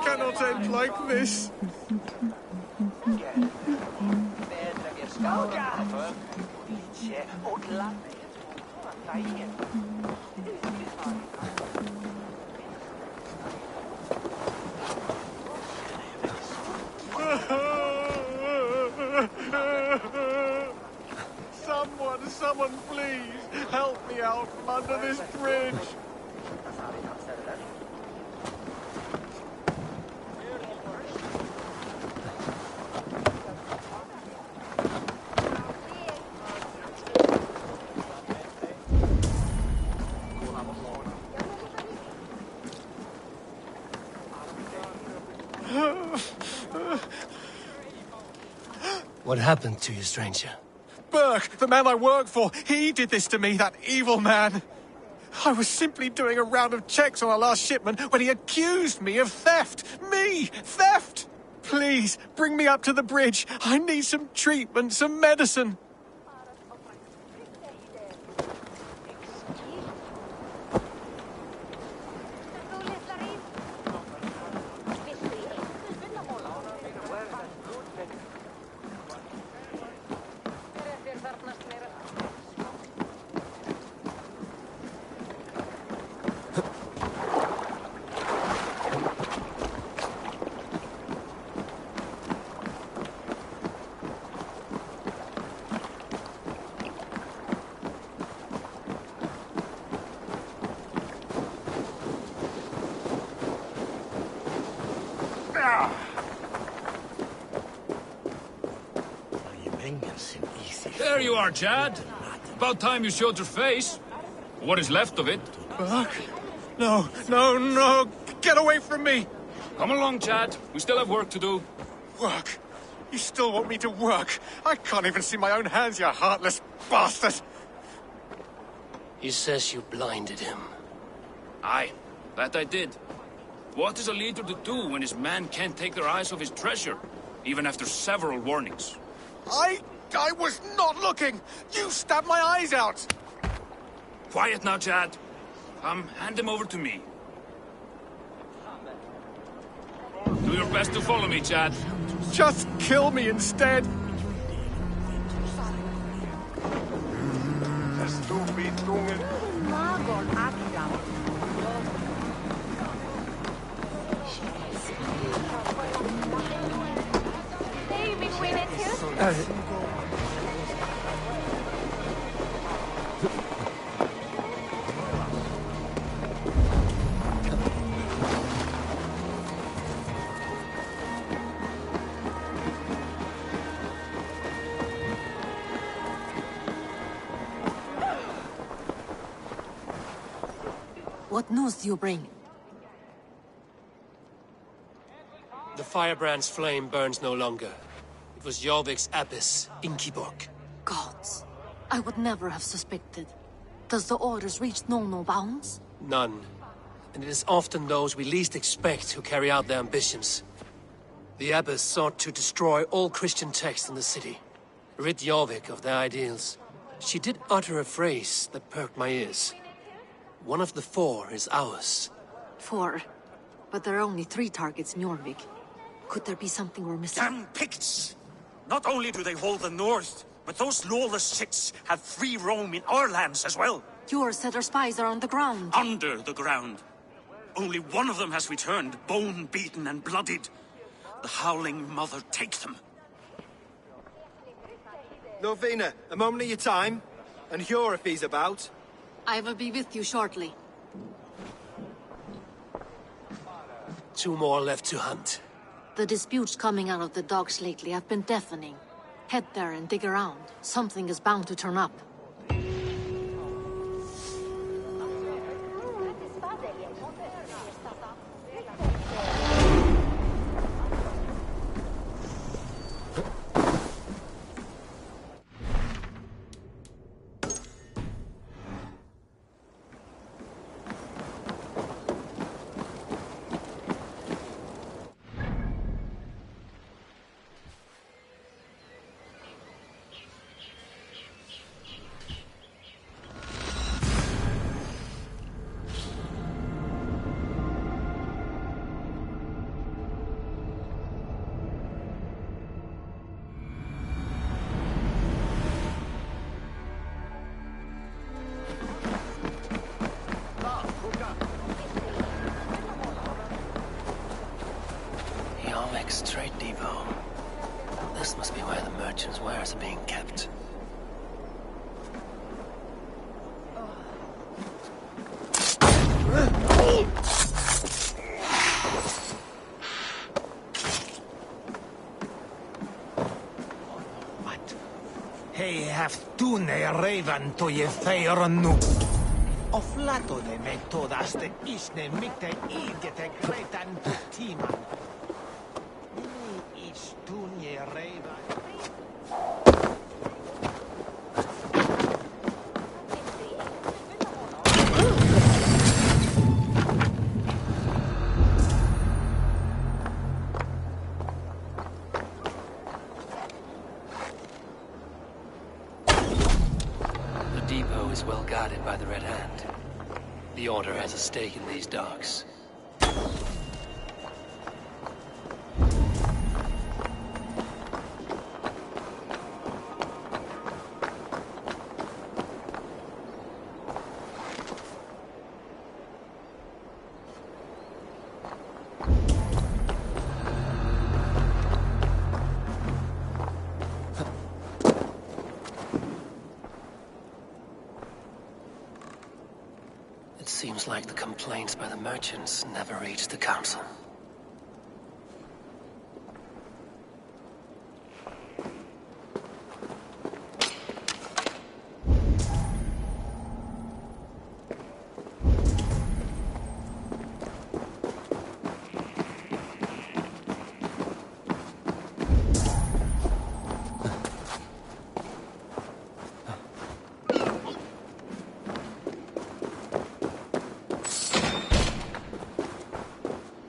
Cannot end like this. Someone please, help me out from under this bridge. What happened to you, stranger? Burke, the man I work for, he did this to me, that evil man. I was simply doing a round of checks on our last shipment when he accused me of theft. Me! Theft! Please, bring me up to the bridge. I need some treatment, some medicine. There you are, Chad. About time you showed your face. What is left of it? Burke? No, no, no! Get away from me! Come along, Chad. We still have work to do. Work? You still want me to work? I can't even see my own hands, you heartless bastard! He says you blinded him. Aye, that I did. What is a leader to do when his men can't take their eyes off his treasure, even after several warnings? I was not looking! You stabbed my eyes out! Quiet now, Chad. Hand him over to me. Do your best to follow me, Chad. Just kill me instead! What news do you bring? The firebrand's flame burns no longer. It was Jorvik's abyss, Inkiborg. Gods, I would never have suspected. Does the orders reach no bounds? None. And it is often those we least expect who carry out their ambitions. The abbess sought to destroy all Christian texts in the city, rid Jorvik of their ideals. She did utter a phrase that perked my ears. One of the 4 is ours. 4? But there are only 3 targets in Jorvik. Could there be something we're missing? Damn Picts! Not only do they hold the north, but those lawless shits have free roam in our lands as well. Yours said our spies are on the ground. Under the ground. Only one of them has returned, bone-beaten and bloodied. The Howling Mother take them. Norvina, a moment of your time. And Hjor if he's about. I will be with you shortly. 2 more left to hunt. The disputes coming out of the docks lately have been deafening. Head there and dig around. Something is bound to turn up. This trade depot. This must be where the merchants' wares are being kept. Hei haft tunne raven to je feirnu. Oflato de metodas de isne mitte igete kretan timan. Is tunne raven. The depot is well guarded by the Red Hand. The Order has a stake in these docks. It seems like the complaints by the merchants never reached the council.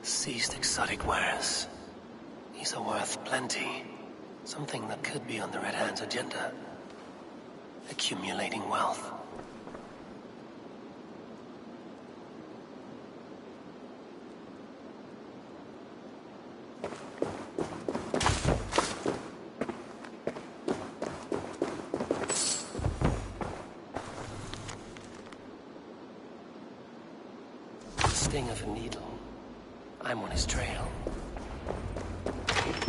Seized exotic wares. These are worth plenty. Something that could be on the Red Hand's agenda. Accumulating wealth. The sting of a needle. I'm on his trail.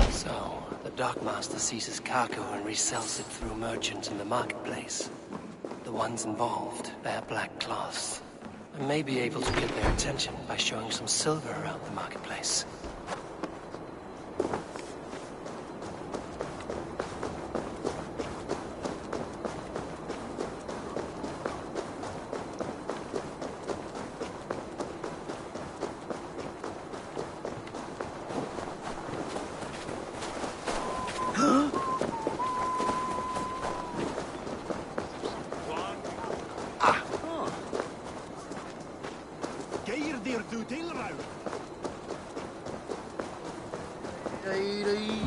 So, the dockmaster seizes cargo and resells it through merchants in the marketplace. The ones involved bear black cloths. I may be able to get their attention by showing some silver around the marketplace.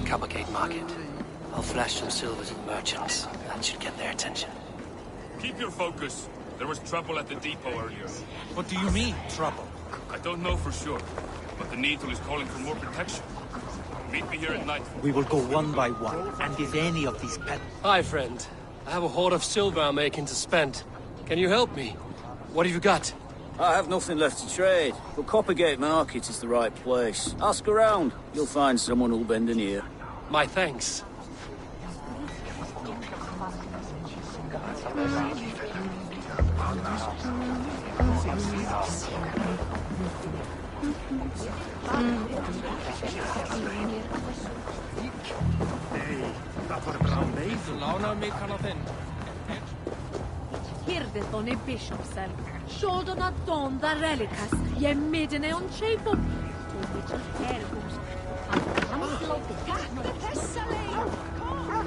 Coppergate Market. I'll flash some silver to the merchants. That should get their attention. Keep your focus. There was trouble at the depot earlier. What do you mean, trouble? I don't know for sure, but the Needle is calling for more protection. Meet me here at night. We will go one by one, and if any of these pet... Hi, friend. I have a hoard of silver I'm making to spend. Can you help me? What have you got? I have nothing left to trade, but Coppergate Market is the right place. Ask around. You'll find someone who'll bend an ear. My thanks. Hirdet on e bishopsel. Shoulder not don the relicas. Ye midden on chapo.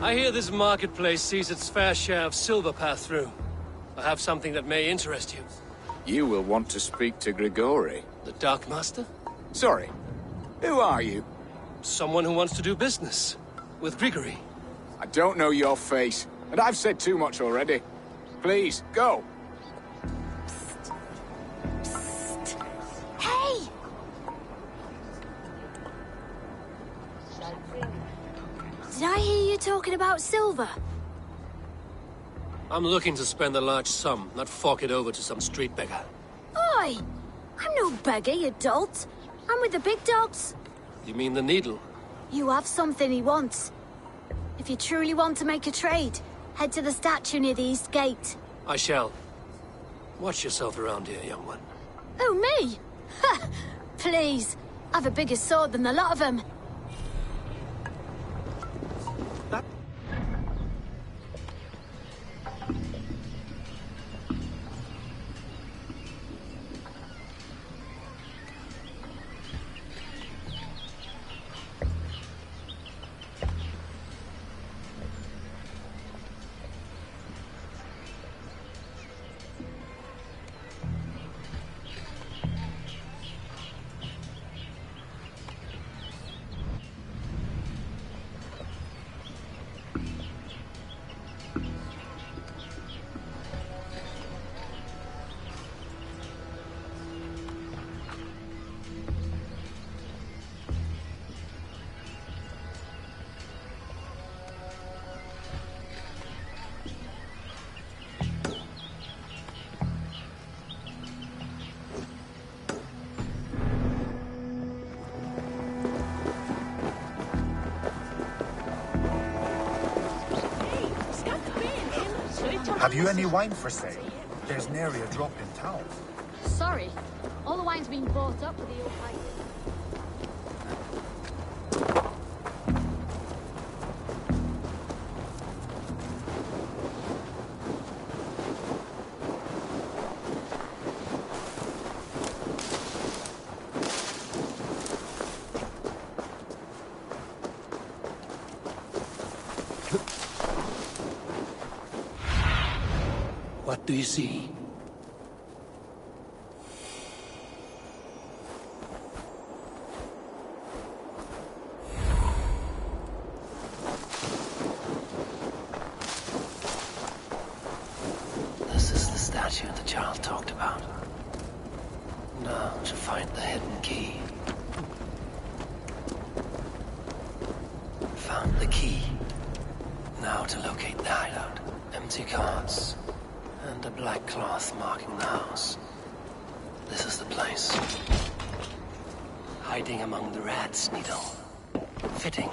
I hear this marketplace sees its fair share of silver pass through. I have something that may interest you. You will want to speak to Grigori. The Darkmaster? Sorry. Who are you? Someone who wants to do business. With Grigory. I don't know your face, and I've said too much already. Please, go. Hey! Did I hear you talking about silver? I'm looking to spend a large sum, not fork it over to some street beggar. Oi! I'm no beggar, you dolt. I'm with the big dogs. You mean the Needle? You have something he wants. If you truly want to make a trade, head to the statue near the east gate. I shall. Watch yourself around here, young one. Oh, me? Ha! Please. I've a bigger sword than the lot of them. Have you any wine for sale? There's nary a drop in town. Sorry. All the wine's been bought up with the old pipe. What do you see? This is the statue the child talked about. Now to find the hidden key. Found the key. Now to locate the hideout. Empty cards. And a black cloth marking the house. This is the place. Hiding among the rat's needle. Fitting.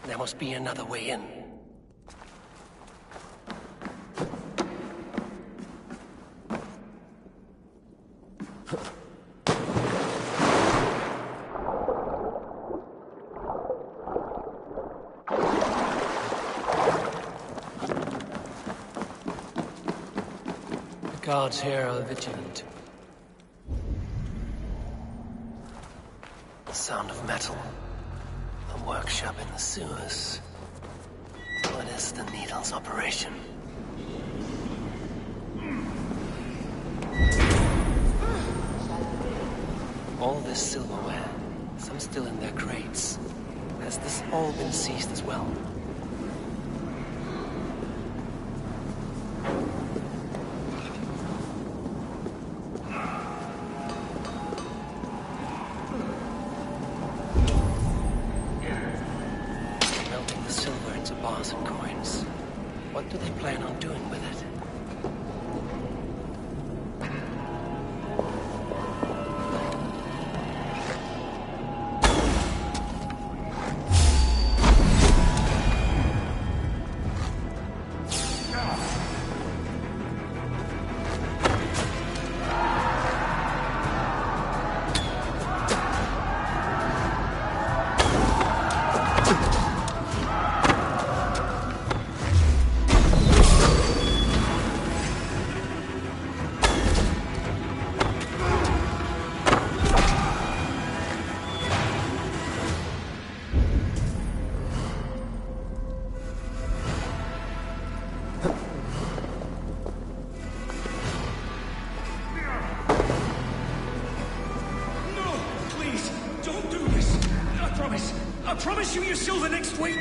There must be another way in. The guards here are vigilant. The sound of metal. A workshop in the sewers. What is the needle's operation? All this silverware, some still in their crates. Has this all been seized as well? Melting the silver into bars and coins. What do they plan on doing with it? I promise you your silver next week!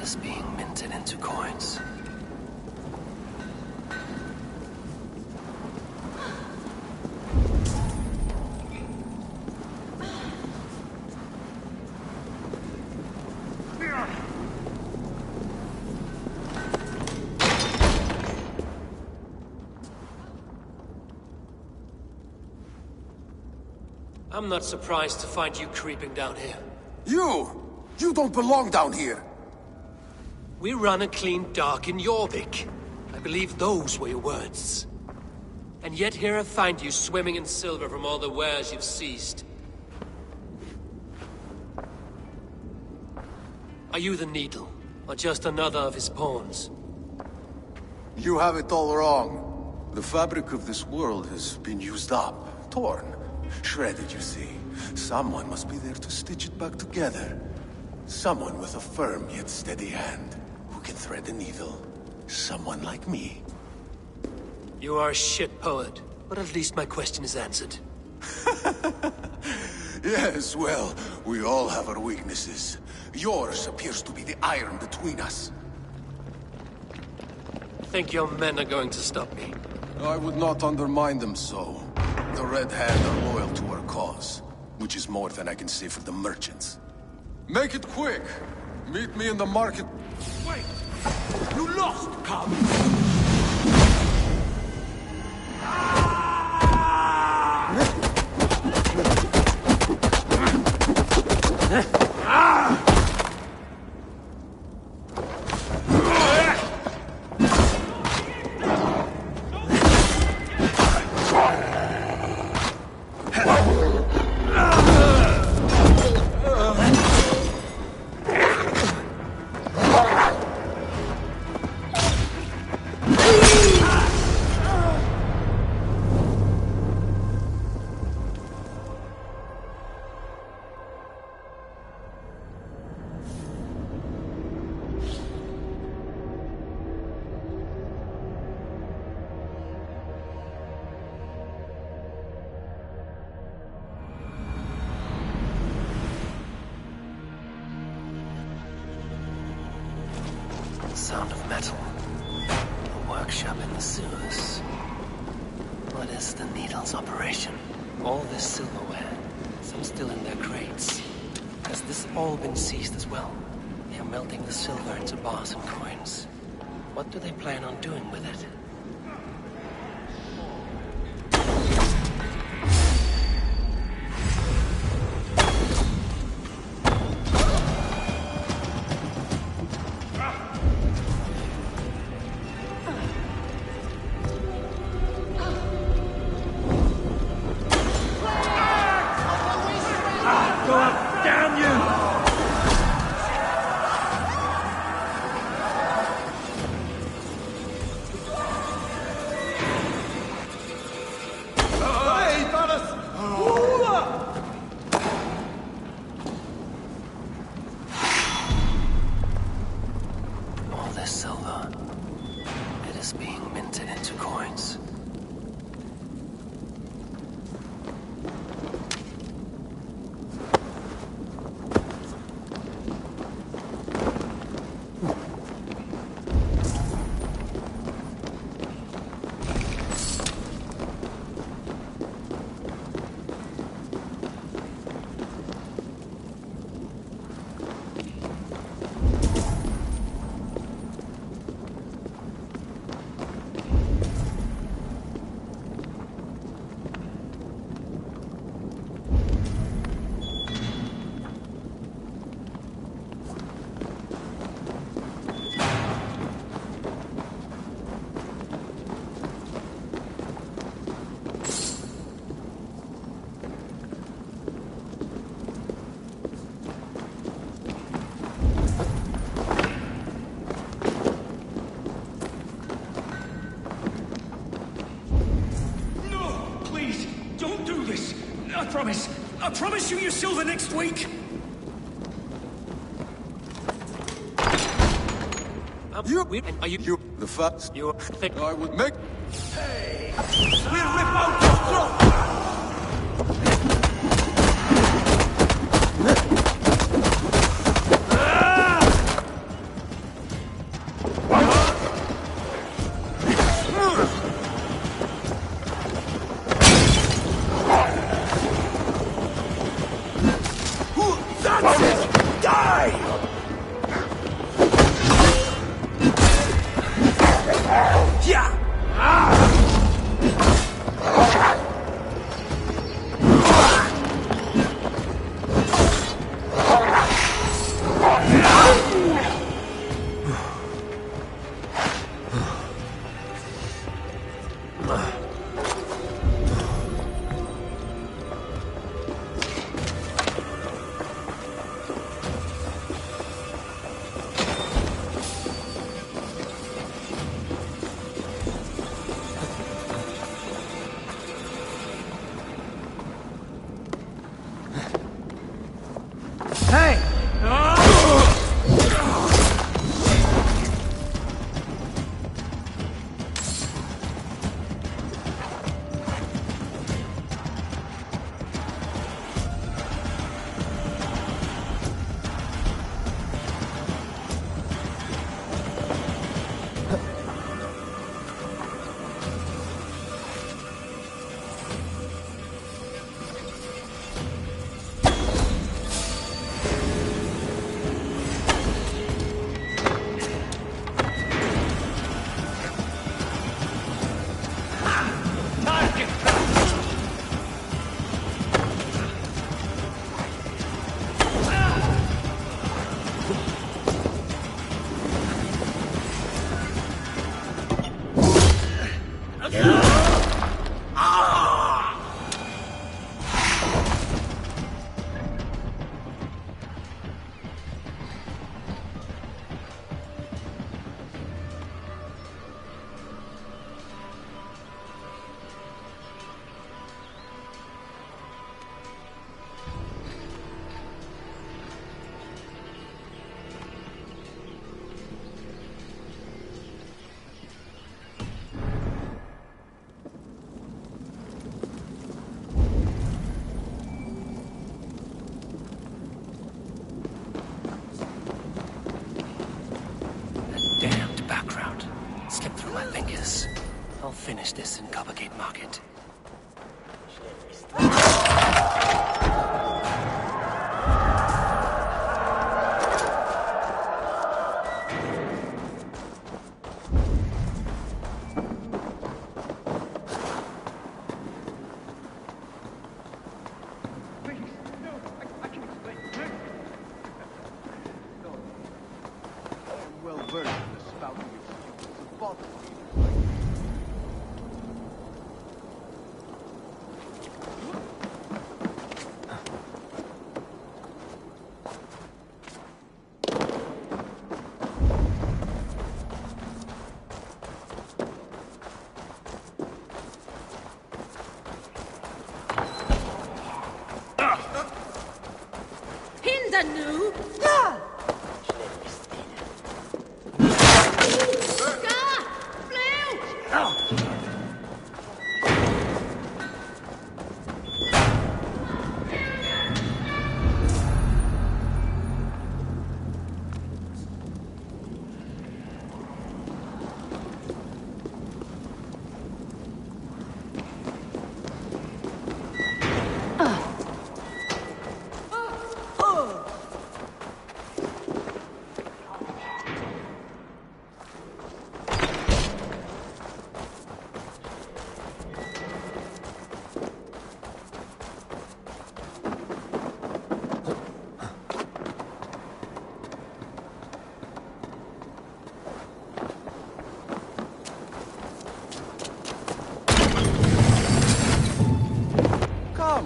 is being minted into coins. I'm not surprised to find you creeping down here. You don't belong down here! We run a clean dock in Jorvik. I believe those were your words. And yet here I find you swimming in silver from all the wares you've seized. Are you the Needle, or just another of his pawns? You have it all wrong. The fabric of this world has been used up, torn, shredded, you see. Someone must be there to stitch it back together. Someone with a firm yet steady hand, who can thread the needle. Someone like me. You are a shit poet, but at least my question is answered. Yes, well, we all have our weaknesses. Yours appears to be the iron between us. Think your men are going to stop me? I would not undermine them so. The Red Hand are loyal to our cause, which is more than I can say for the merchants. Make it quick! Meet me in the market... Wait! You lost, Cub! Sound of metal. A workshop in the sewers. What is the Needle's operation? All this silverware, some still in their crates. Has this all been seized as well? They are melting the silver into bars and coins. What do they plan on doing with it? I promise you your silver next week! You the facts. You think I would make... Hey! We'll rip out your throat! That's it! Die! Yeah! Hey! Damned background. Slipped through my fingers. I'll finish this in Coppergate Market. Well versed in the spouting excuses of bottom. Hinda nu!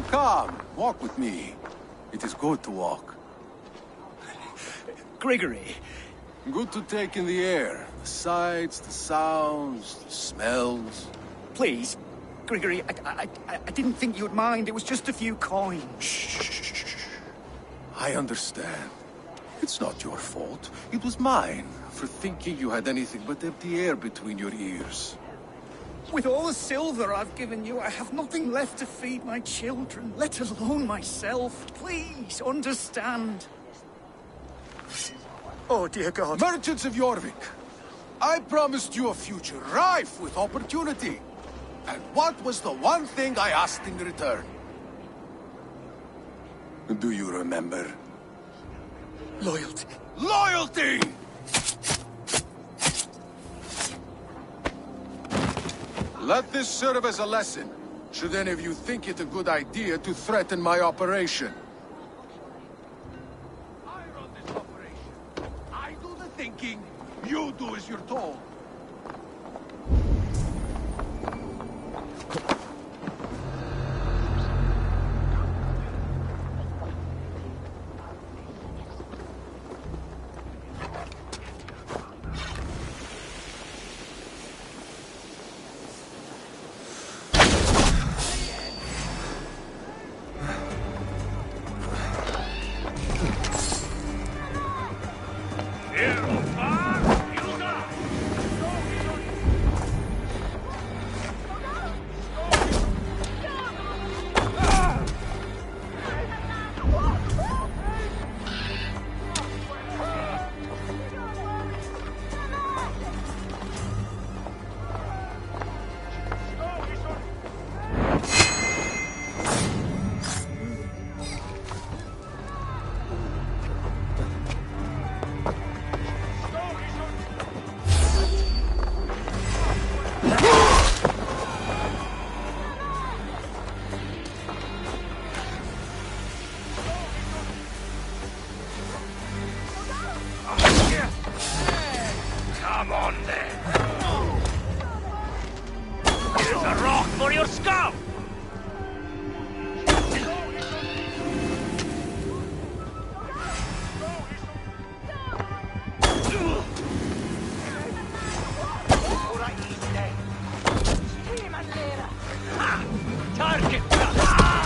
Come, walk with me. It is good to walk. Gregory. Good to take in the air. The sights, the sounds, the smells. Please, Gregory, I didn't think you'd mind. It was just a few coins. Shh. I understand. It's not your fault. It was mine for thinking you had anything but empty air between your ears. With all the silver I've given you, I have nothing left to feed my children, let alone myself. Please, understand. Oh, dear God. Merchants of Jorvik, I promised you a future rife with opportunity. And what was the one thing I asked in return? Do you remember? Loyalty. Loyalty! Let this serve as a lesson, should any of you think it a good idea to threaten my operation. I run this operation. I do the thinking. You do as you're told. Come on then. Here's a rock for your skull. Target. Allt markera!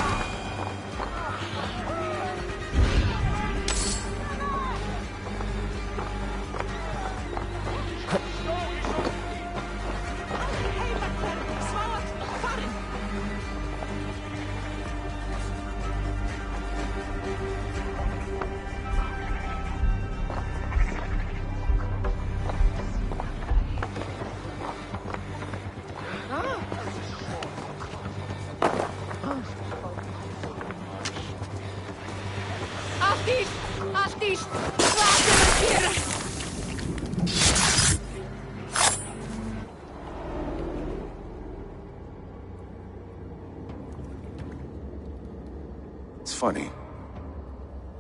It's funny.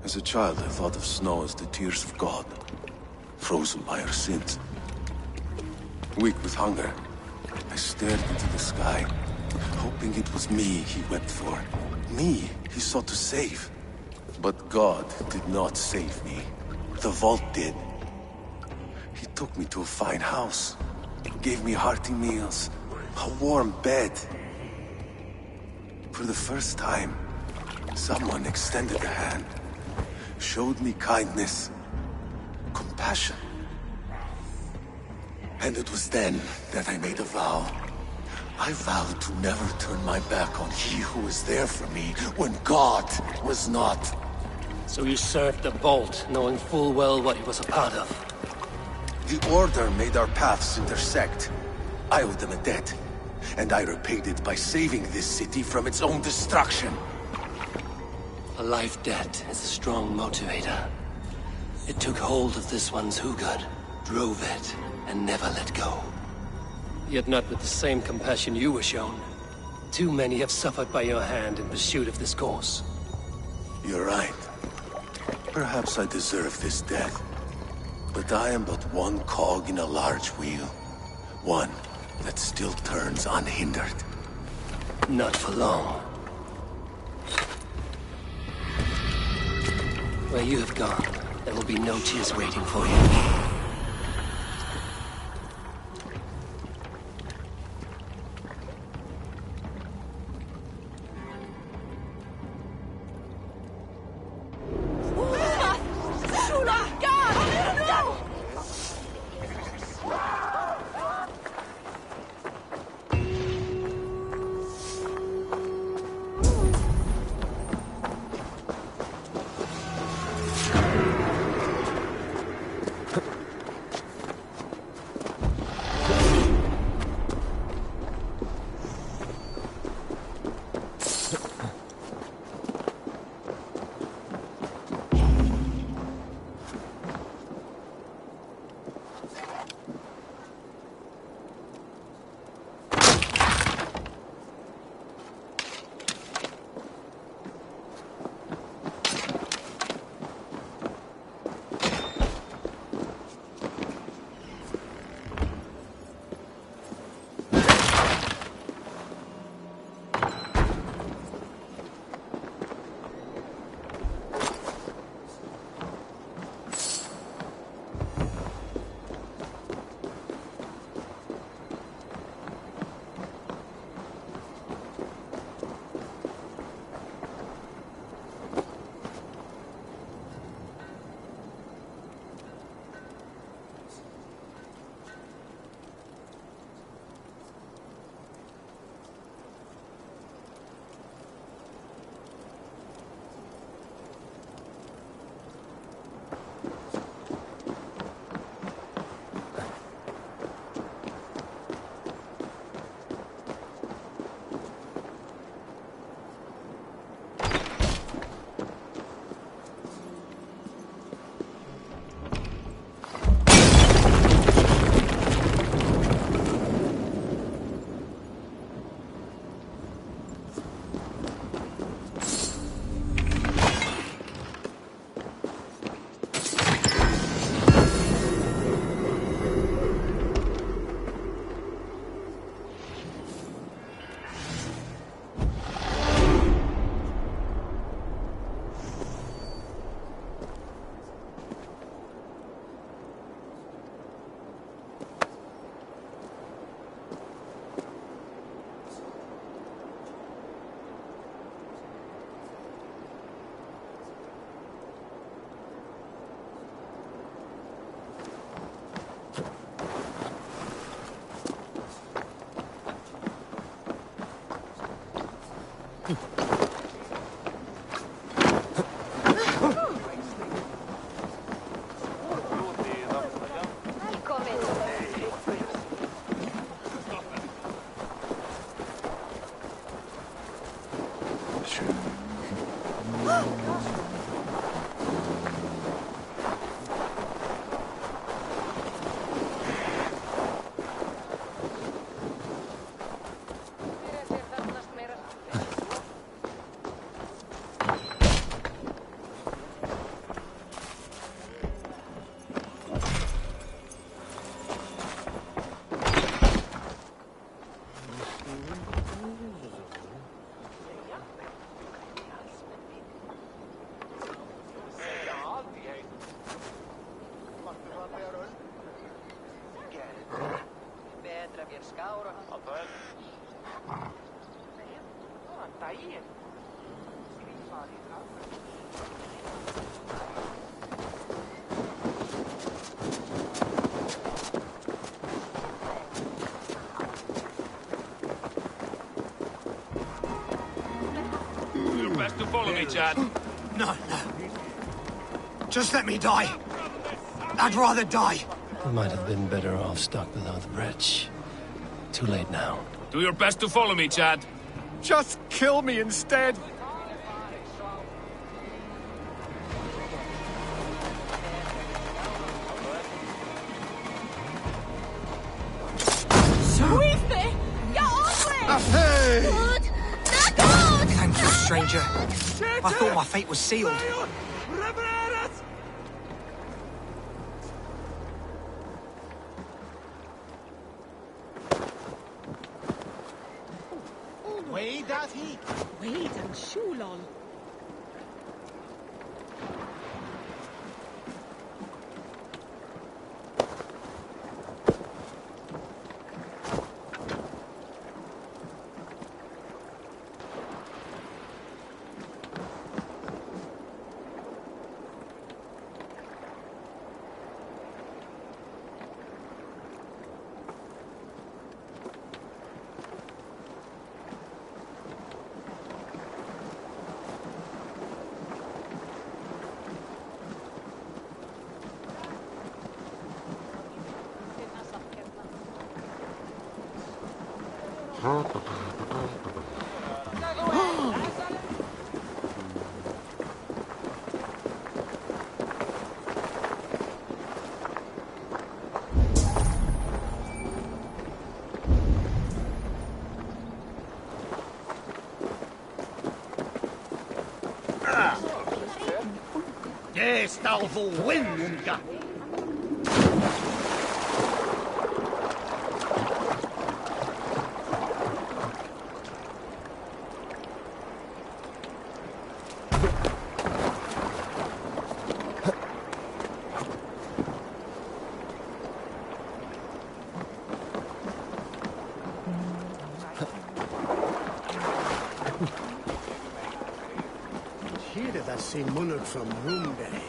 As a child, I thought of snow as the tears of God, frozen by our sins. Weak with hunger, I stared into the sky, hoping it was me he wept for. Me he sought to save. But God did not save me. The vault did. He took me to a fine house, gave me hearty meals, a warm bed. For the first time, someone extended a hand, showed me kindness, compassion. And it was then that I made a vow. I vowed to never turn my back on he who was there for me when God was not. So you served the Vault, knowing full well what he was a part of. The Order made our paths intersect. I owed them a debt, and I repaid it by saving this city from its own destruction. A life debt is a strong motivator. It took hold of this one's Hugad, drove it, and never let go. Yet not with the same compassion you were shown. Too many have suffered by your hand in pursuit of this cause. You're right. Perhaps I deserve this death. But I am but one cog in a large wheel. One that still turns unhindered. Not for long. Where you have gone, there will be no tears waiting for you. You're best to follow me, Chad. No, no. Just let me die. I'd rather die. We might have been better off stuck below the bridge. Too late now. Do your best to follow me, Chad. Just kill me instead. Hey! Thank you, stranger. I thought my fate was sealed. Wait and Shulon. Yes, thou will win, Munga. Here that same monarch from Rumbe.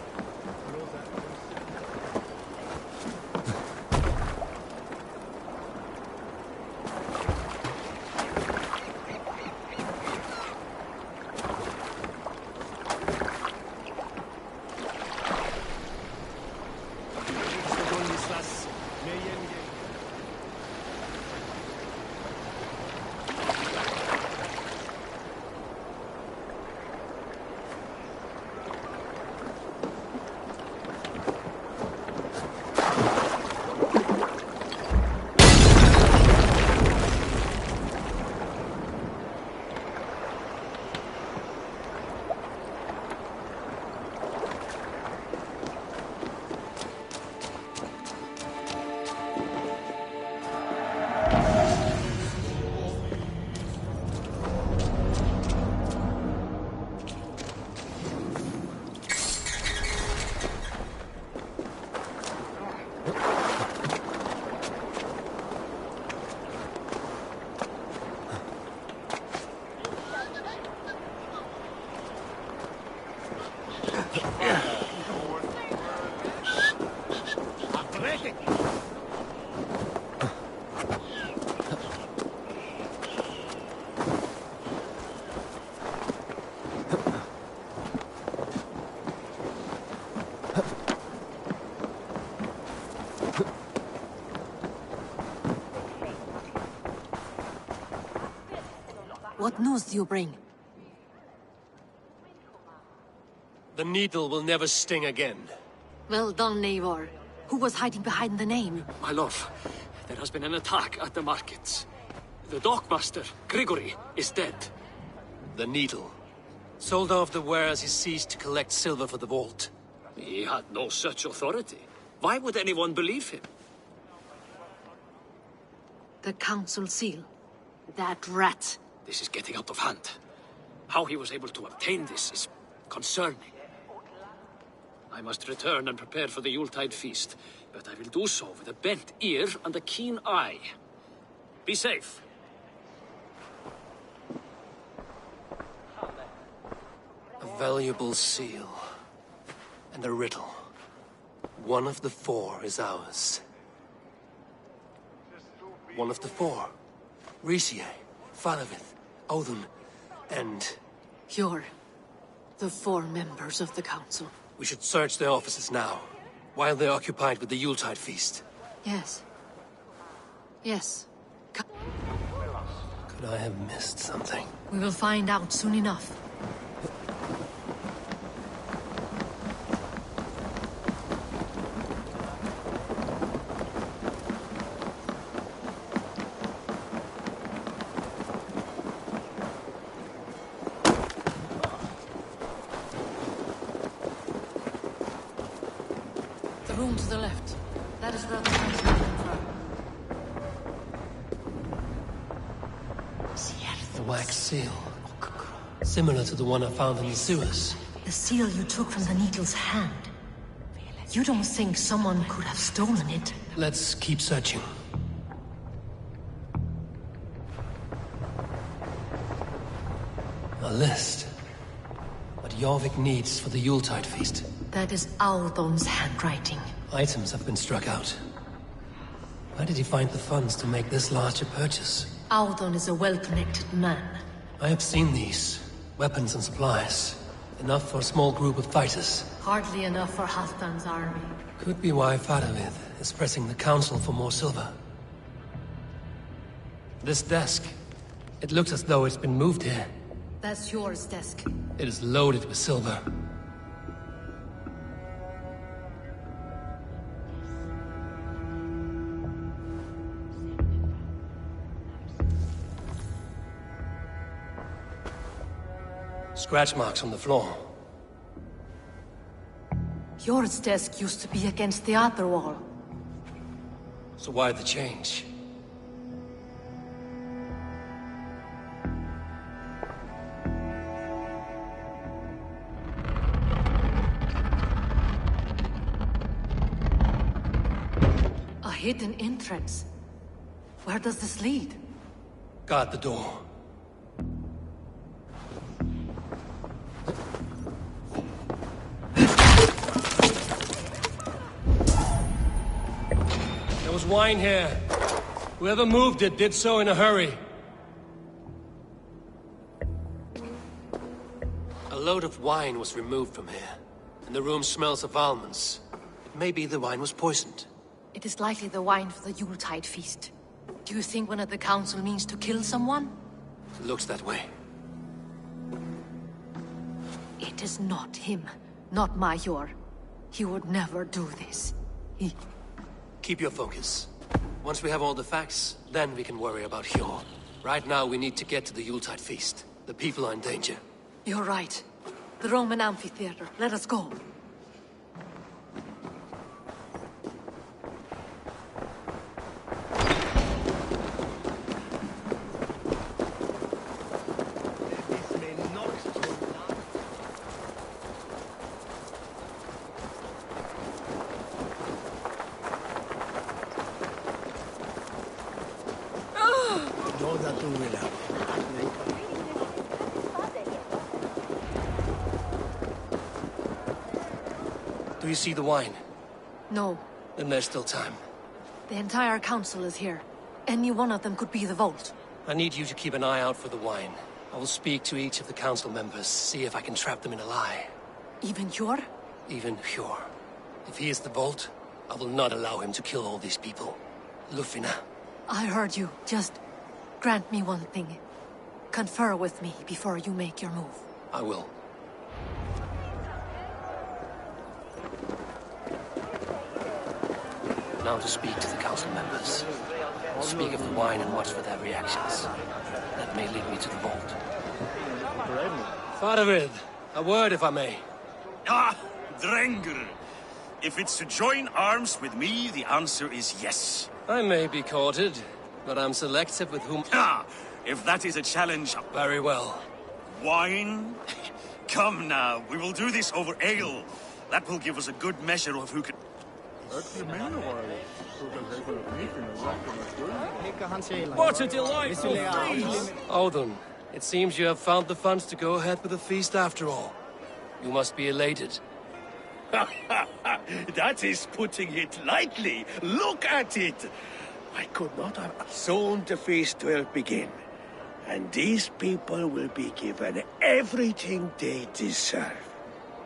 What news do you bring? The needle will never sting again. Well done, Eivor. Who was hiding behind the name? My love, there has been an attack at the markets. The dockmaster, Grigory, is dead. The needle. Sold off the wares he ceased to collect silver for the vault. He had no such authority. Why would anyone believe him? The council seal. That rat. This is getting out of hand. How he was able to obtain this is concerning. I must return and prepare for the Yuletide feast, but I will do so with a bent ear and a keen eye. Be safe. A valuable seal. And a riddle. One of the four is ours. One of the four. Risie, Falavith, Odin, and... You're the four members of the council. We should search their offices now, while they're occupied with the Yuletide feast. Yes. Yes. Could I have missed something? We will find out soon enough. The room to the left. That is where the council came from. The wax seal. Similar to the one I found in the sewers. The seal you took from the Needle's hand. You don't think someone could have stolen it? Let's keep searching. A list. What Jorvik needs for the Yuletide feast. That is Audon's handwriting. Items have been struck out. Where did he find the funds to make this large a purchase? Audon is a well-connected man. I have seen these. Weapons and supplies. Enough for a small group of fighters. Hardly enough for Halfdan's army. Could be why Faravith is pressing the council for more silver. This desk. It looks as though it's been moved here. That's yours, desk. It is loaded with silver. Scratch marks on the floor. Yours desk used to be against the other wall. So why the change? A hidden entrance. Where does this lead? Guard the door. There was wine here. Whoever moved it did so in a hurry. A load of wine was removed from here, and the room smells of almonds. It may be the wine was poisoned. It is likely the wine for the Yuletide feast. Do you think one of the council means to kill someone? It looks that way. It is not him, not Major. He would never do this. Keep your focus. Once we have all the facts, then we can worry about Hjor. Right now, we need to get to the Yuletide feast. The people are in danger. You're right. The Roman amphitheater. Let us go. Do you see the wine? No. Then there's still time. The entire council is here. Any one of them could be the vault. I need you to keep an eye out for the wine. I will speak to each of the council members, see if I can trap them in a lie. Even Hjor? Even Hjor. If he is the vault, I will not allow him to kill all these people. Lufina. I heard you. Just grant me one thing. Confer with me before you make your move. I will. Now to speak to the council members. I'll speak of the wine and watch for their reactions. That may lead me to the vault. Faravid, a word if I may. Ah, Drengr. If it's to join arms with me, the answer is yes. I may be courted, but I'm selective with whom... Ah, if that is a challenge... Very well. Wine? Come now, we will do this over ale. That will give us a good measure of who can... What a delightful feast! Audun, it seems you have found the funds to go ahead with the feast after all. You must be elated. That is putting it lightly. Look at it! I could not have soon the feast will begin. And these people will be given everything they deserve.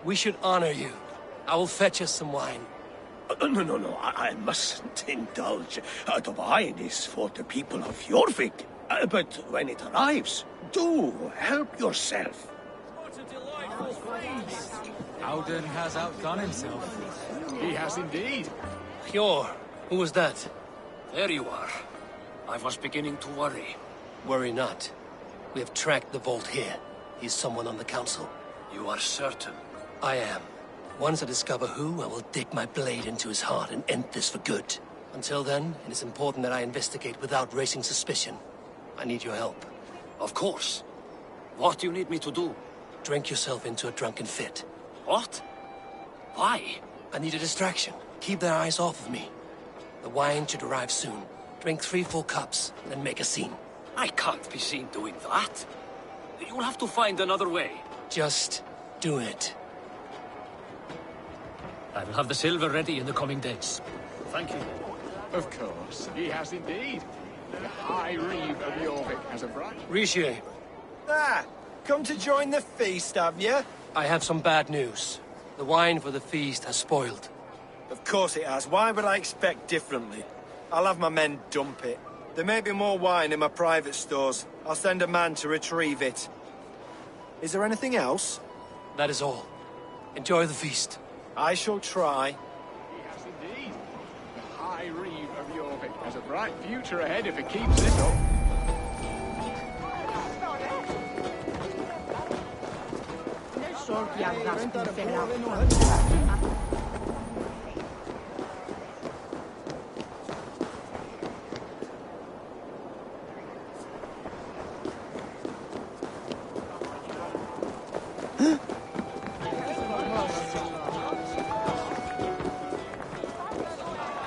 We should honor you. I will fetch us some wine. No, I mustn't indulge. The wine is for the people of Jorvik. But when it arrives, do help yourself. What a delightful feast! Audun has outdone himself. He has indeed. Hjor, who was that? There you are. I was beginning to worry. Worry not. We have tracked the vault here. He's someone on the council. You are certain? I am. Once I discover who, I will dig my blade into his heart and end this for good. Until then, it is important that I investigate without raising suspicion. I need your help. Of course. What do you need me to do? Drink yourself into a drunken fit. What? Why? I need a distraction. Keep their eyes off of me. The wine should arrive soon. Drink 3 full cups, then make a scene. I can't be seen doing that. You'll have to find another way. Just do it. I will have the silver ready in the coming days. Thank you. Of course, he has indeed. The High Reeve of Jorvik has a bride. Rishi. Ah, come to join the feast, have you? I have some bad news. The wine for the feast has spoiled. Of course it has. Why would I expect differently? I'll have my men dump it. There may be more wine in my private stores. I'll send a man to retrieve it. Is there anything else? That is all. Enjoy the feast. I shall try. He has indeed. The High Reeve of Jorvik has a bright future ahead if it keeps this up.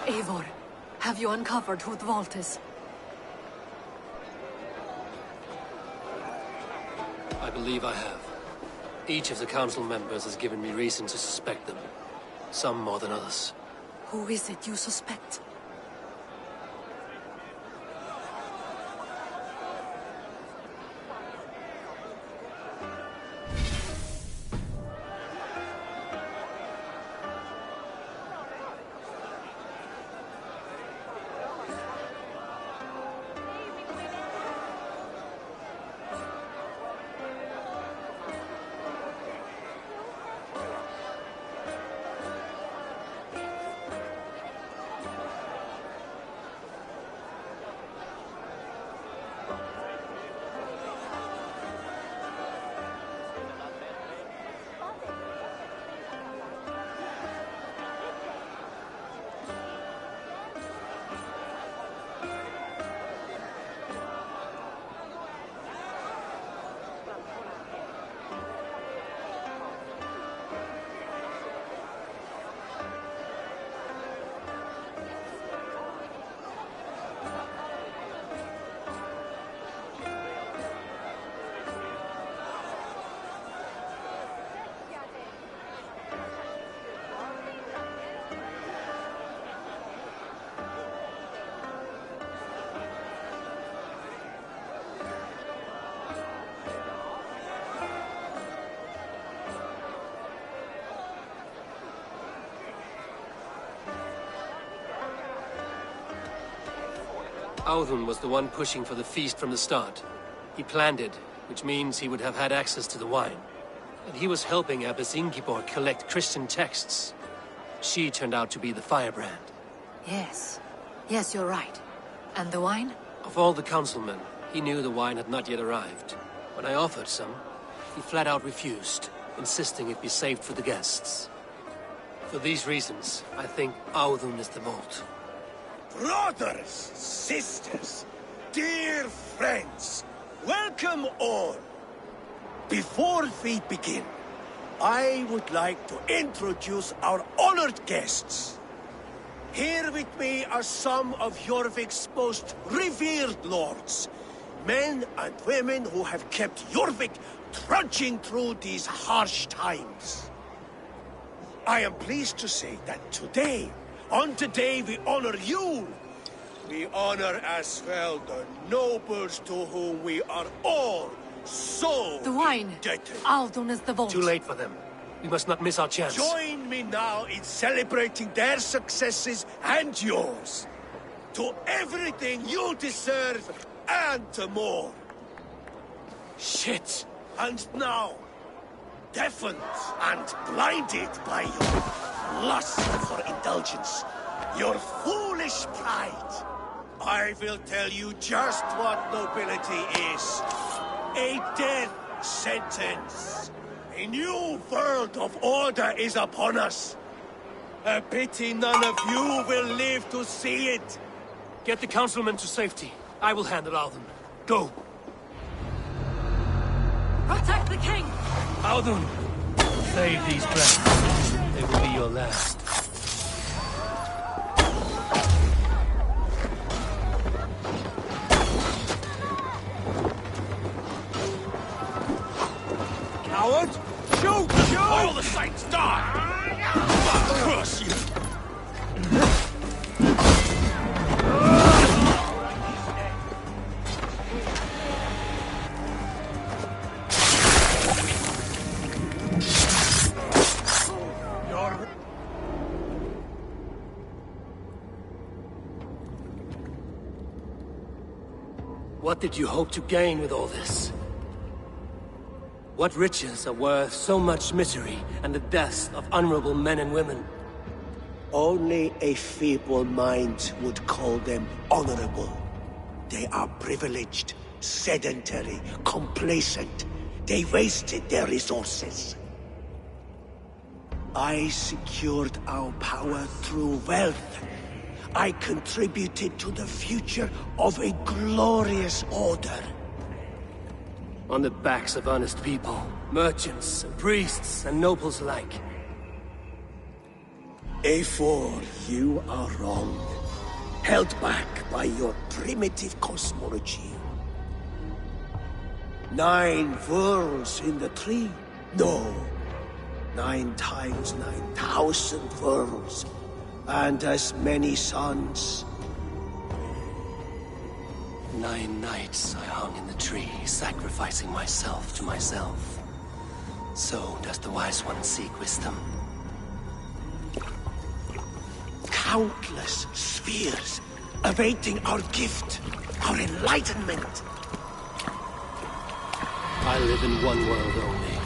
Eivor, have you uncovered who the vault is? I believe I have. Each of the council members has given me reason to suspect them. Some more than others. Who is it you suspect? Audun was the one pushing for the feast from the start. He planned it, which means he would have had access to the wine. And he was helping Abbess Ingeborg collect Christian texts. She turned out to be the firebrand. Yes. Yes, you're right. And the wine? Of all the councilmen, he knew the wine had not yet arrived. When I offered some, he flat out refused, insisting it be saved for the guests. For these reasons, I think Audun is the vault. Brothers, sisters, dear friends, welcome all. Before we begin, I would like to introduce our honored guests. Here with me are some of Jorvik's most revered lords. Men and women who have kept Jorvik trudging through these harsh times. I am pleased to say that today, on today we honor you. We honor as well the nobles to whom we are all so The wine. indebted. Aldon is the vault. Too late for them. We must not miss our chance. Join me now in celebrating their successes and yours. To everything you deserve and to more. Shit. And now, deafened and blinded by your lust for indulgence, your foolish pride, I will tell you just what nobility is. A death sentence. A new world of order is upon us. A pity none of you will live to see it. Get the councilmen to safety. I will handle Alden. Go. Protect the king! Alden, save these breaths. They will be your last. Coward! Shoot! Shoot! All the sights die! Curse you! What did you hope to gain with all this? What riches are worth so much misery and the deaths of honorable men and women? Only a feeble mind would call them honorable. They are privileged, sedentary, complacent. They wasted their resources. I secured our power through wealth. I contributed to the future of a glorious order. On the backs of honest people, merchants, and priests, and nobles alike. Eivor, you are wrong. Held back by your primitive cosmology. 9 worlds in the tree? No. 9 times 9,000 worlds. And as many suns. 9 nights I hung in the tree, sacrificing myself to myself. So does the Wise One seek wisdom. Countless spheres, awaiting our gift, our enlightenment. I live in one world only.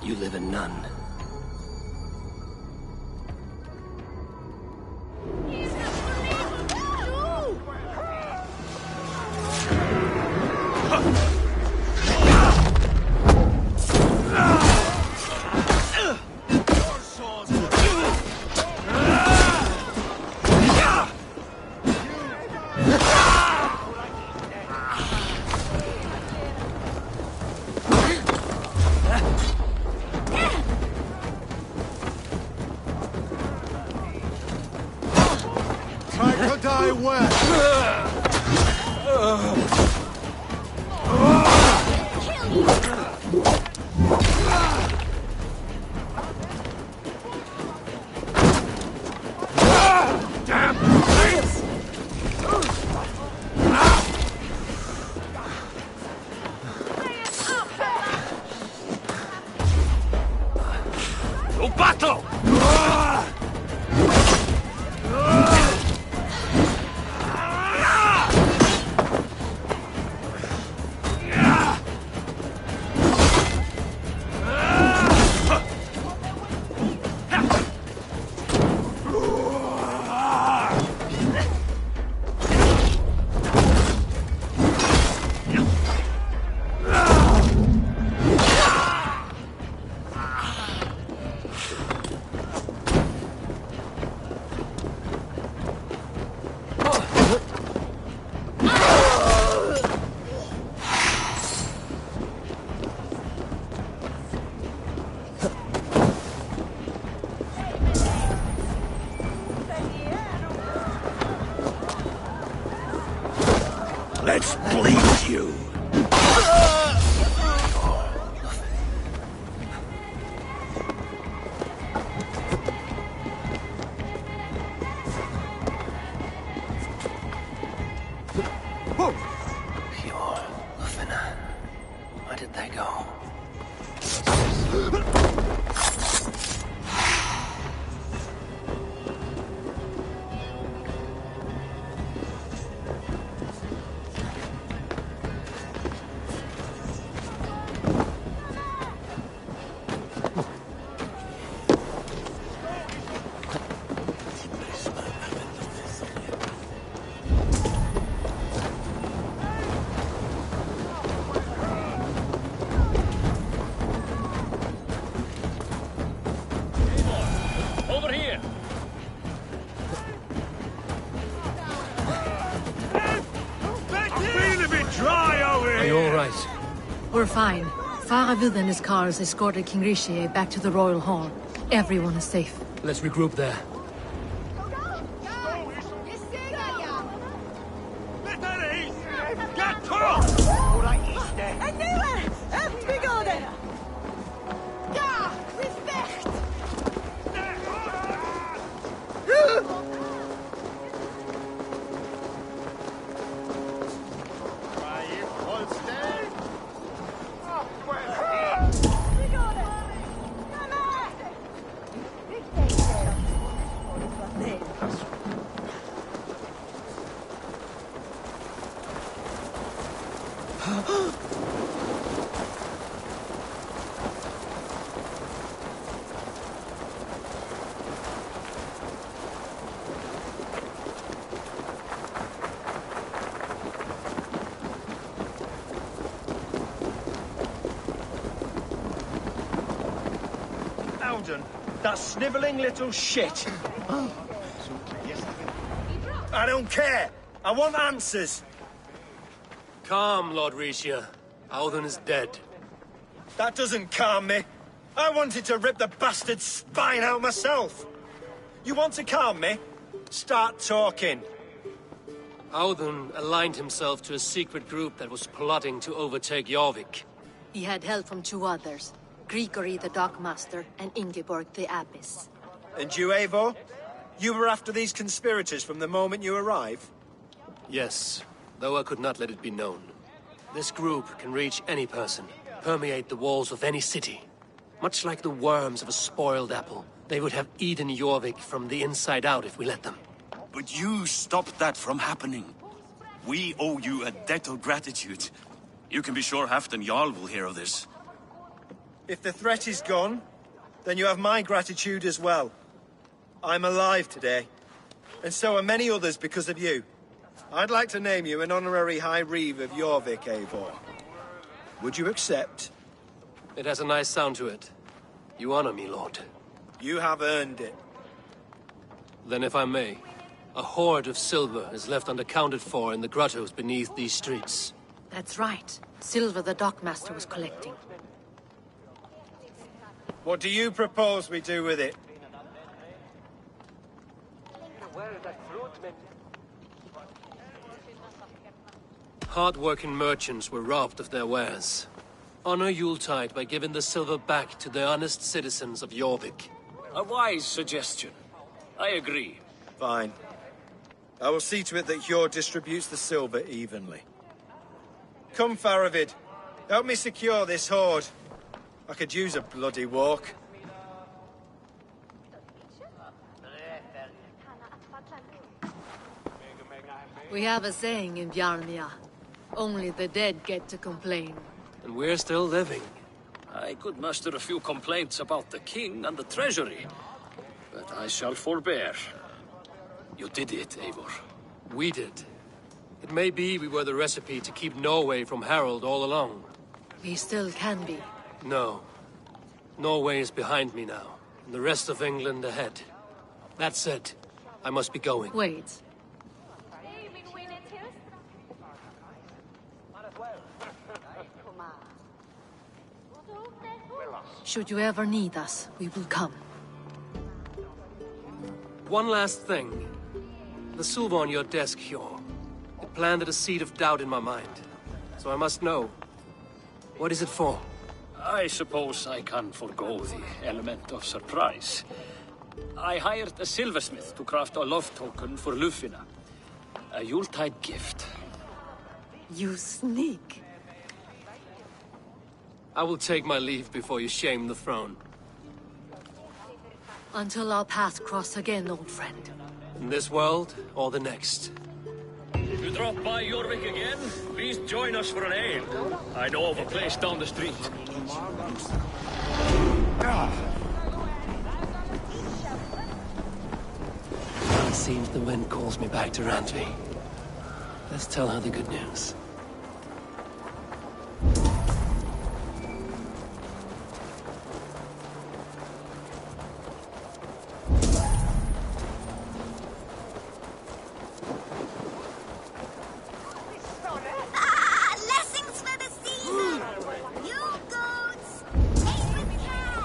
You live in none. Die where? To battle! Let's bleed you. Where did they go? Over here! I'm feeling a bit dry over Are you all right? We're fine. Faravid and his cars escorted King Rishi back to the Royal Hall. Everyone is safe. Let's regroup there. Alden, that snivelling little shit. I don't care. I want answers. Calm, Lord Rishi. Auden is dead. That doesn't calm me. I wanted to rip the bastard's spine out myself. You want to calm me? Start talking. Auden aligned himself to a secret group that was plotting to overtake Jorvik. He had help from two others. Grigory the Dockmaster and Ingeborg the Abbess. And you, Eivor? You were after these conspirators from the moment you arrived? Yes, though I could not let it be known. This group can reach any person, permeate the walls of any city. Much like the worms of a spoiled apple, they would have eaten Jorvik from the inside out if we let them. But you stopped that from happening. We owe you a debt of gratitude. You can be sure Halfdan Jarl will hear of this. If the threat is gone, then you have my gratitude as well. I'm alive today, and so are many others because of you. I'd like to name you an honorary High Reeve of Jorvik, Eivor. Would you accept? It has a nice sound to it. You honor me, Lord. You have earned it. Then if I may, a hoard of silver is left unaccounted for in the grottos beneath these streets. That's right. Silver the Dockmaster was collecting. What do you propose we do with it? Hard-working merchants were robbed of their wares. Honor Yuletide by giving the silver back to the honest citizens of Jorvik. A wise suggestion. I agree. Fine. I will see to it that Hjord distributes the silver evenly. Come, Faravid. Help me secure this hoard. I could use a bloody walk. We have a saying in Bjarmia. Only the dead get to complain. And we're still living. I could muster a few complaints about the king and the treasury, but I shall forbear. You did it, Eivor. We did. It may be we were the recipe to keep Norway from Harald all along. We still can be. No. Norway is behind me now, and the rest of England ahead. That said, I must be going. Wait. Should you ever need us, we will come. One last thing. The silver on your desk, Hjor. It planted a seed of doubt in my mind. So I must know. What is it for? I suppose I can forgo the element of surprise. I hired a silversmith to craft a love token for Lufina. A Yuletide gift. You sneak. I will take my leave before you shame the throne. Until our paths cross again, old friend. In this world, or the next. If you drop by Jorvik again, please join us for an ale. I know of a place down the street. It seems the wind calls me back to Randvi. Let's tell her the good news. Blessings for the season! You goats, take with care!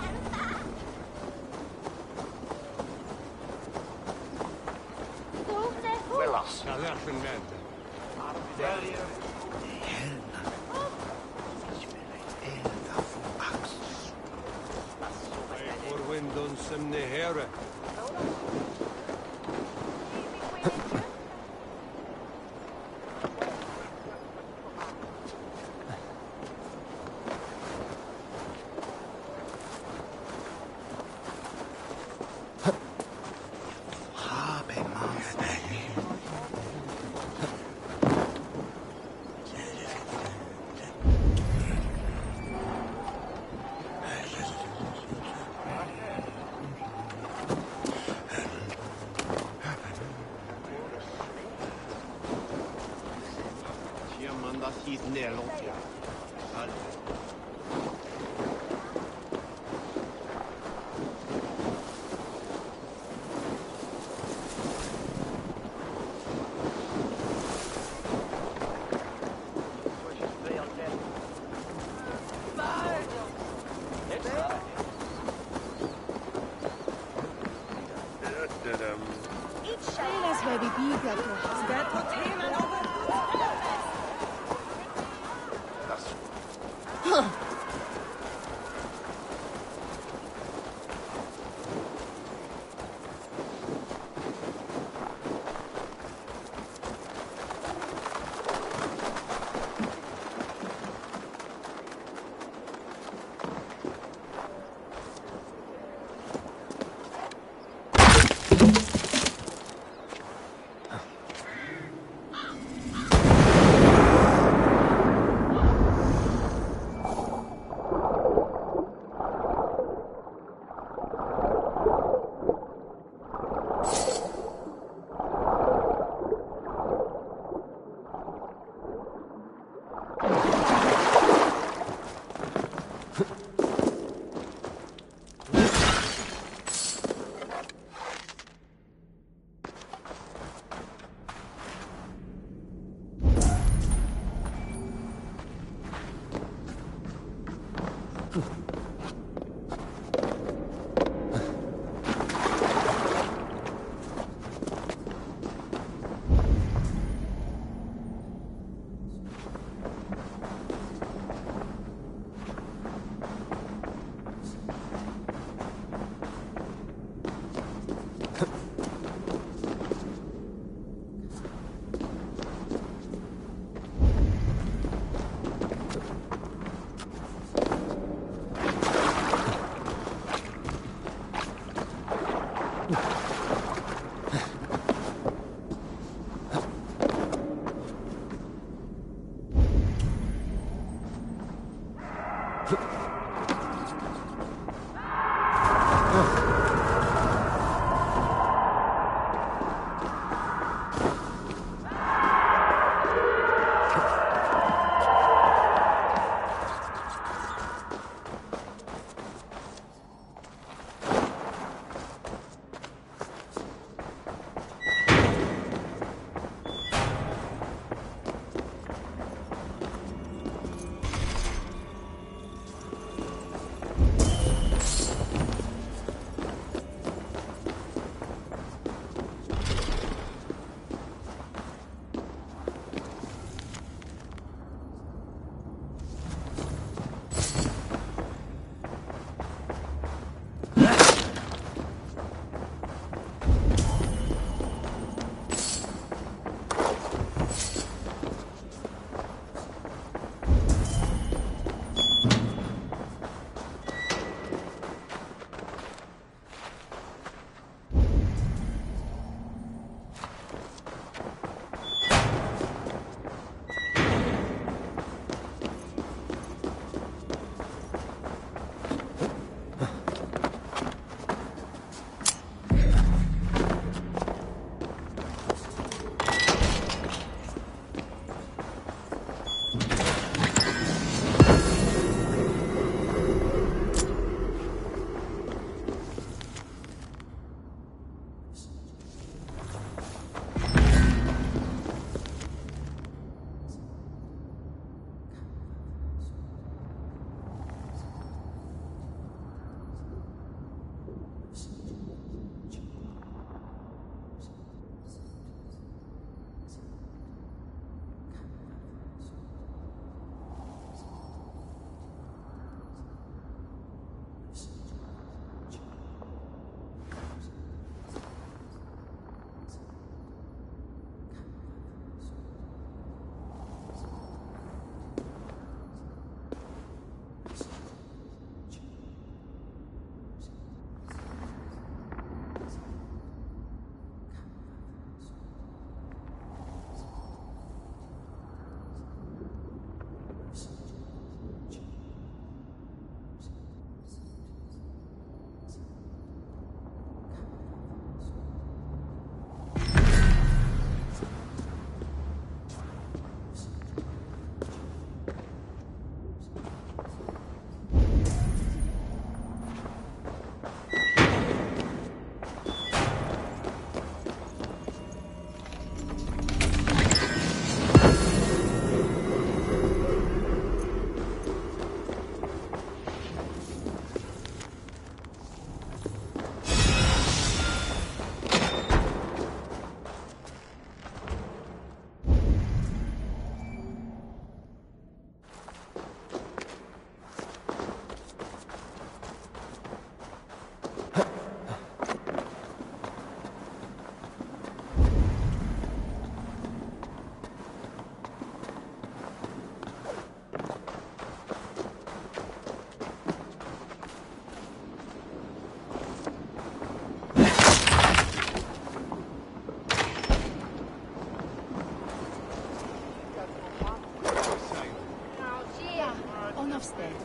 Sted.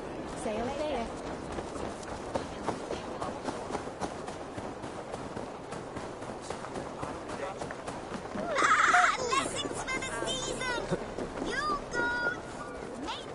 Sail there. Lessons for the season! You goats! Mate!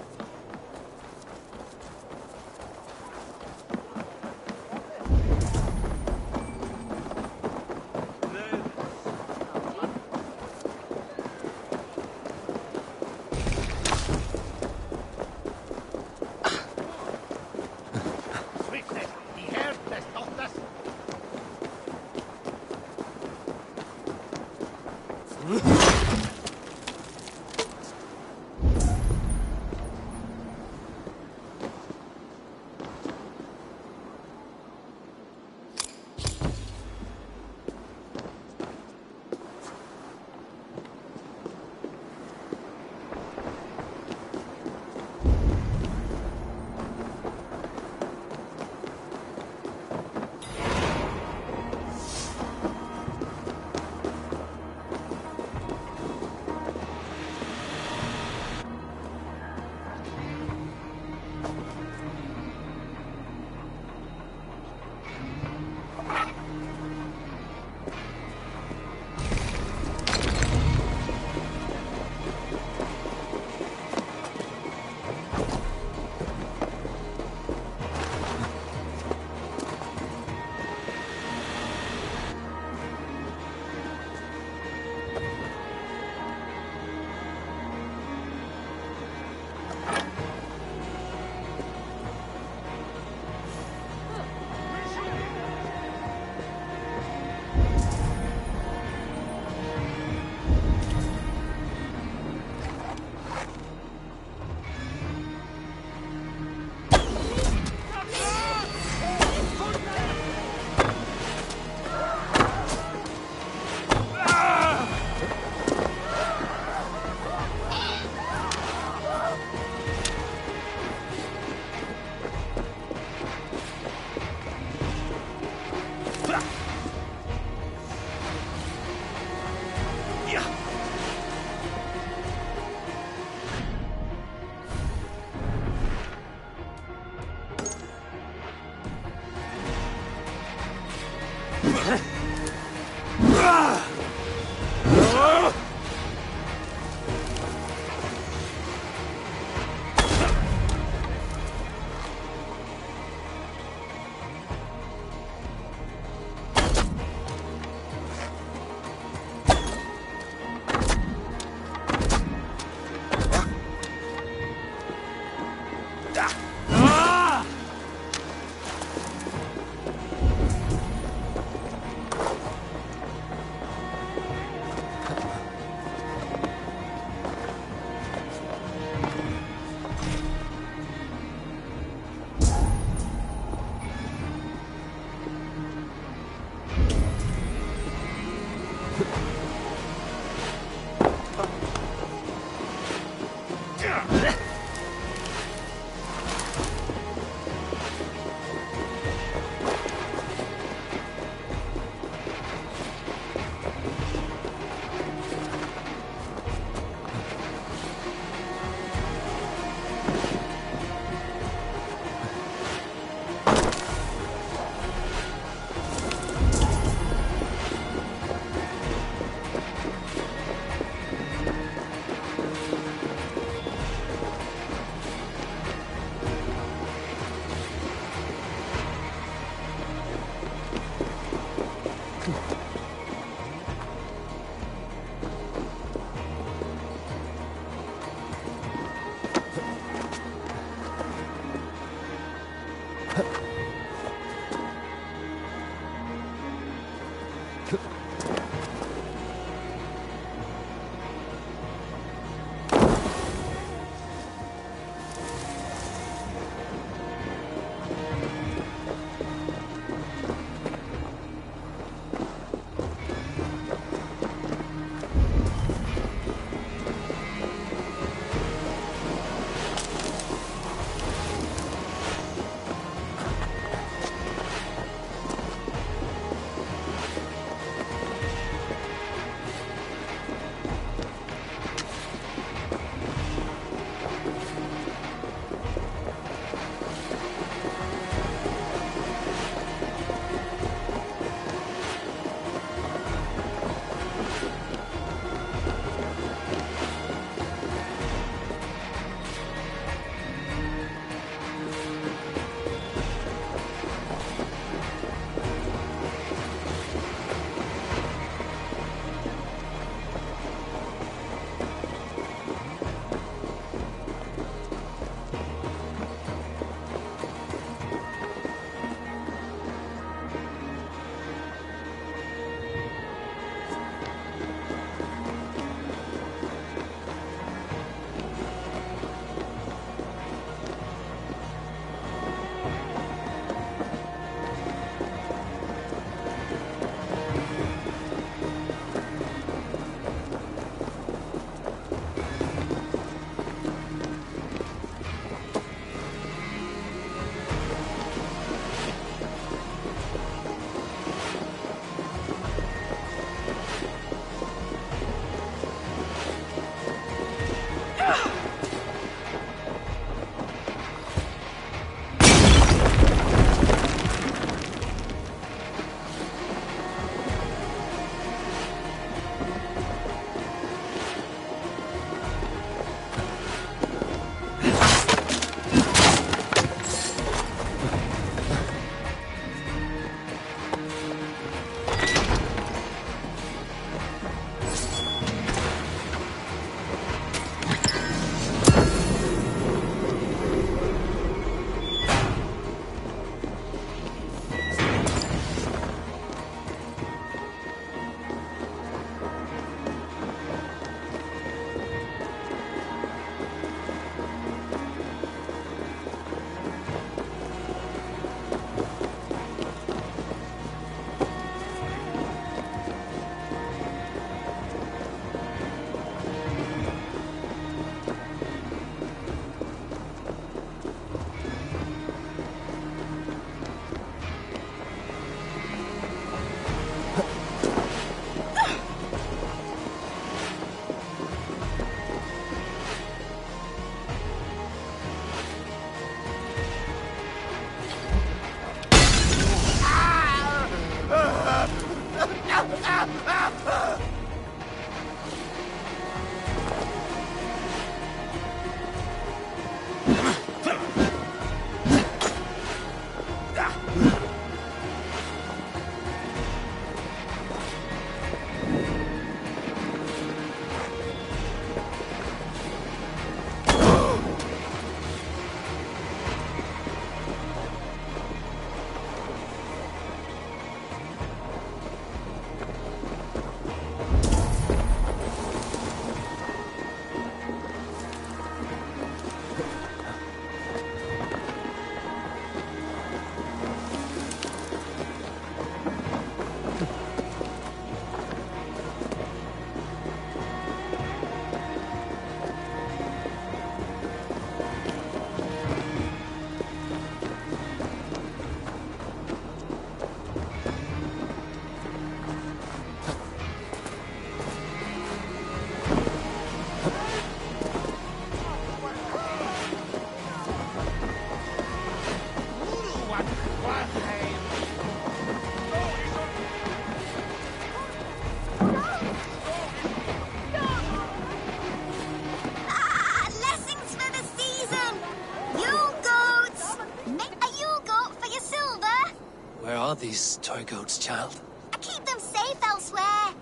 fur goats, child? I keep them safe elsewhere.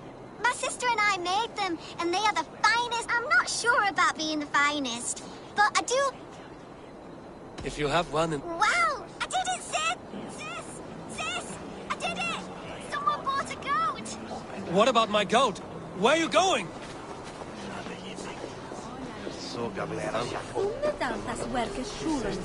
My sister and I made them, and they are the finest. I'm not sure about being the finest, but I do... If you have one and... Wow! I did it, Sis! Sis! I did it! Someone bought a goat! What about my goat? Where are you going? So, Gablero. Come tantas huerques schulen,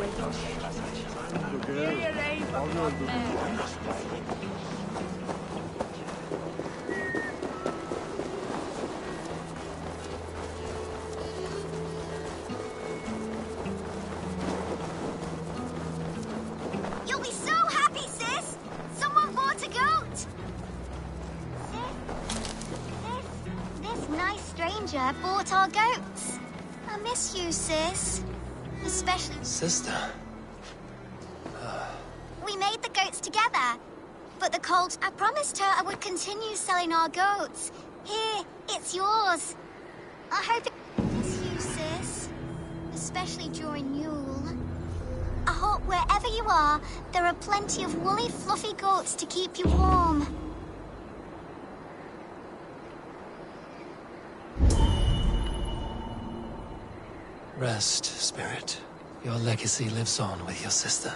You'll be so happy, Sis! Someone bought a goat! Sis, this nice stranger bought our goats. I miss you, Sis. Especially... Sister. We made the goats together. But the colt, I promised her I would continue selling our goats. Here, it's yours. I hope it... miss you, Sis. Especially during Yule. I hope wherever you are, there are plenty of woolly, fluffy goats to keep you warm. Rest, spirit. Your legacy lives on with your sister.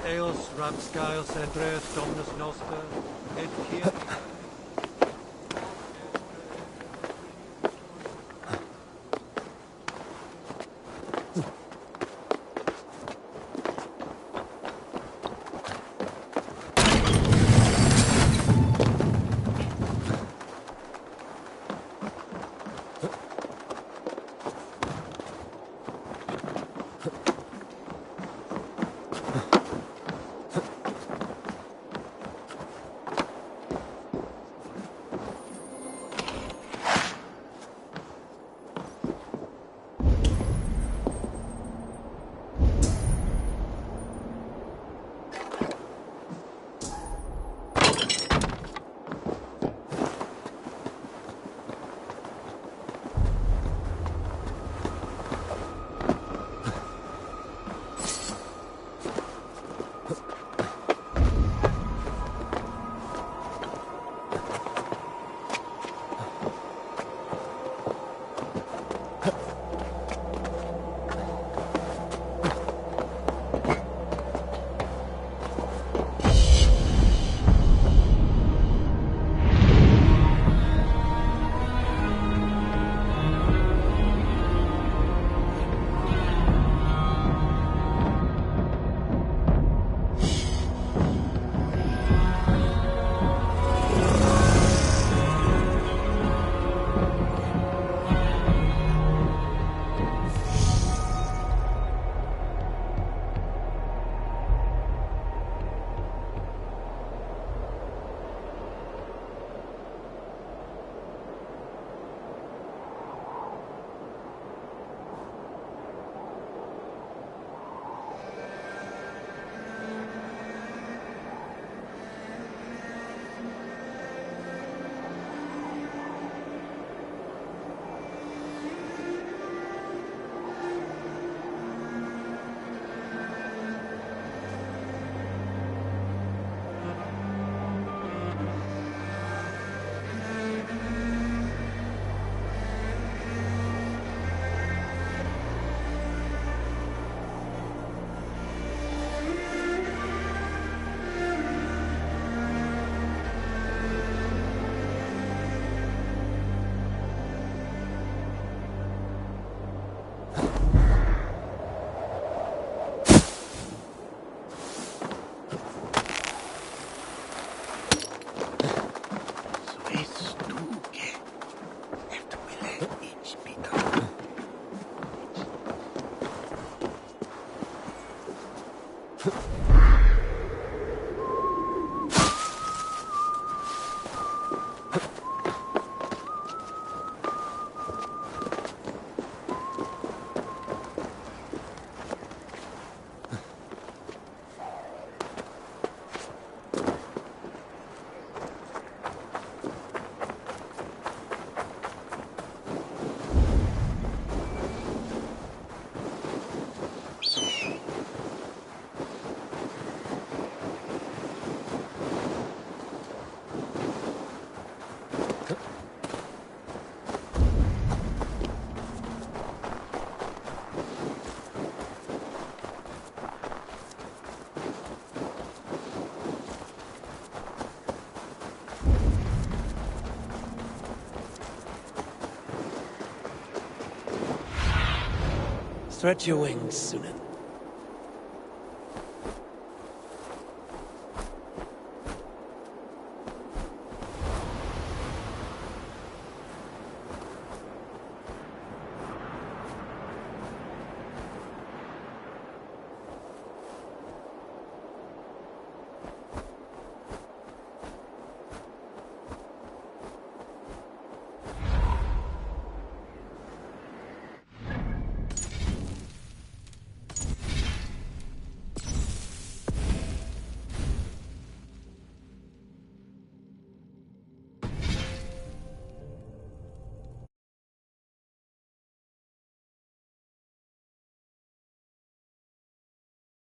Eos rapscael sedres dominus noster, et hier... Stretch your wings, Sunan.